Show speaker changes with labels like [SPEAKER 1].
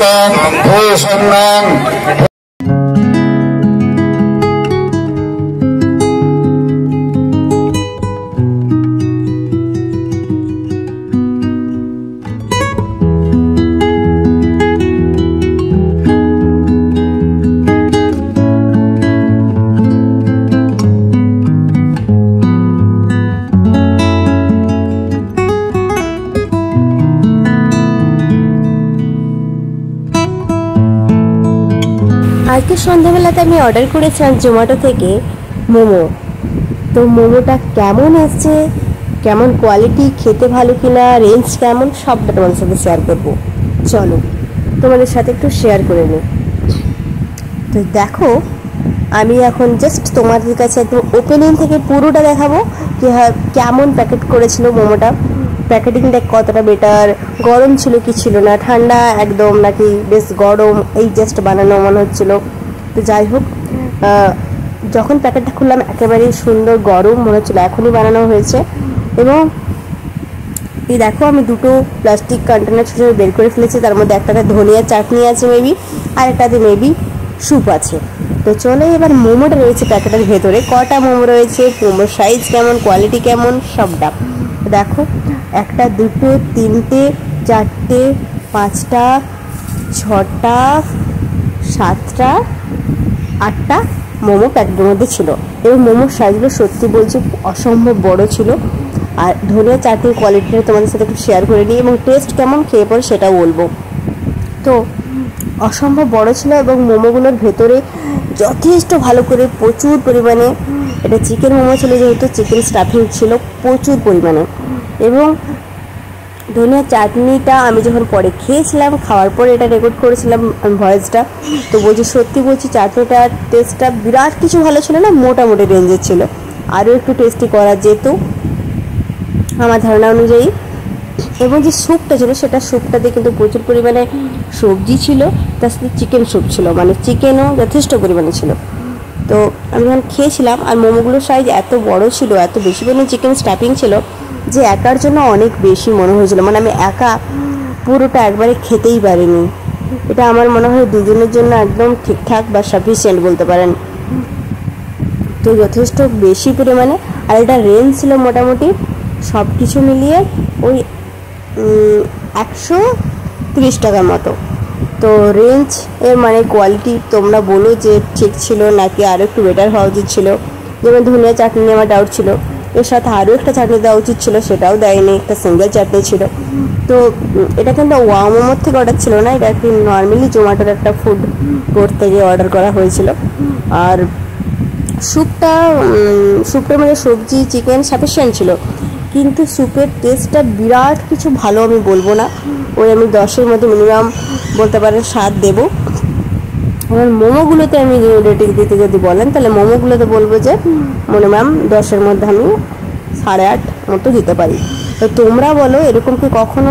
[SPEAKER 1] পুষ্পং ভূষণ্যং।
[SPEAKER 2] আজকে সন্ধ্যাবেলাতে আমি অর্ডার করেছিলাম জোম্যাটো থেকে মোমো। তো মোমোটা কেমন এসছে, কেমন কোয়ালিটি, খেতে ভালো কিনা, রেঞ্জ কেমন, সবটা তোমাদের সাথে শেয়ার করবো। চলো তোমাদের সাথে একটু শেয়ার করে নিই। তো দেখো, আমি এখন জাস্ট তোমাদের কাছে একদম ওপেনিং থেকে পুরোটা দেখাবো কি কেমন প্যাকেট করেছিল মোমোটা, প্যাকেটিংটা কতটা বেটার, গরম ছিল কি ছিল না, ঠান্ডা একদম নাকি বেশ গরম, এই জাস্ট বানানো মনে হচ্ছিলো। তো যাই হোক, যখন প্যাকেটটা খুললাম একেবারেই সুন্দর গরম মনে হচ্ছিলো এখনই বানানো হয়েছে। এবং এই দেখো, আমি দুটো প্লাস্টিক কন্টেনার ছোটো বের করে ফেলেছি, তার মধ্যে একটাতে ধনিয়া চাটনি আছে মেবি, আর একটাতে মেবি স্যুপ আছে। তো চলো এবার মোমোটা রয়েছে প্যাকেটের ভেতরে, কটা মোমো রয়েছে, মোমোর সাইজ কেমন, কোয়ালিটি কেমন, সবটা দেখো। একটা, দুটো, তিনটে, চারটে, পাঁচটা, ছটা, সাতটা, আটটা মোমো প্যাকেটের মধ্যে ছিল। এবং মোমোর সাইজগুলো সত্যি বলছি অসম্ভব বড় ছিল। আর ধনিয়া চাটনির কোয়ালিটিটা তোমাদের সাথে একটু শেয়ার করে নিই, এবং টেস্ট কেমন খেয়ে পরে সেটাও বলবো। তো অসম্ভব বড় ছিল, এবং মোমোগুলোর ভেতরে যথেষ্ট ভালো করে প্রচুর পরিমাণে, এটা চিকেন মোমো ছিল যেহেতু চিকেন স্টাফিং ছিল প্রচুর পরিমাণে। এবং ধনিয়া চাটনিটা আমি যখন পরে খেয়েছিলাম, খাওয়ার পরে এটা রেকর্ড করেছিলাম ভয়েসটা, তো বলছি সত্যি বলছি চাটনিটার টেস্টটা বিরাট কিছু ভালো ছিল না, মোটামুটি রেঞ্জের ছিল, আরও একটু টেস্টি করা যেত আমার ধারণা অনুযায়ী। এবং যে স্যুপটা ছিল সেটা স্যুপটাতে কিন্তু প্রচুর পরিমাণে সবজি ছিল, তার সাথে চিকেন স্যুপ ছিল, মানে চিকেনও যথেষ্ট পরিমাণে ছিল। তো আমি যখন খেয়েছিলাম, আর মোমোগুলোর সাইজ এত বড় ছিল, এত বেশি পরিমাণে চিকেন স্টাফিং ছিল যে একার জন্য অনেক বেশি মনে হয়েছিল, মানে আমি একা পুরোটা একবারে খেতেই পারিনি। এটা আমার মনে হয় দুজনের জন্য একদম ঠিকঠাক বা সাফিসিয়েন্ট বলতে পারেন। তো যথেষ্ট বেশি পরিমাণে, আর এটা রেঞ্জ ছিল মোটামুটি সব কিছু মিলিয়ে ওই 130 টাকার মতো। তো রেঞ্জ এর মানে কোয়ালিটি তোমরা বলো যে ঠিক ছিল নাকি আরও একটু বেটার হওয়া উচিত ছিল। যেমন ধনিয়া চাটনি আমার ডাউট ছিল, এর সাথে আরও একটা চাটনি দেওয়া উচিত ছিল, সেটাও দেয়নি, একটা সিঙ্গেল চাটনি ছিল। তো এটা কিন্তু ওয়াও মোমোর থেকে অর্ডার ছিল না, এটা একটি নর্মালি জোম্যাটোর একটা ফুড কোর্ট থেকে অর্ডার করা হয়েছিল। আর স্যুপটার মধ্যে সবজি চিকেন সাফিসিয়েন্ট ছিল, কিন্তু স্যুপের টেস্টটা বিরাট কিছু ভালো আমি বলবো না, ওই আমি 10-এর মধ্যে মিনিমাম বলতে পারেন 7 দেবো। এবার মোমোগুলোতে আমি রেটিং দিতে যদি বলেন, তাহলে মোমোগুলোতে বলবো যে মিনিমাম 10-এর মধ্যে আমি 8.5 মতো দিতে পারি। তো তোমরা বলো এরকম কি কখনো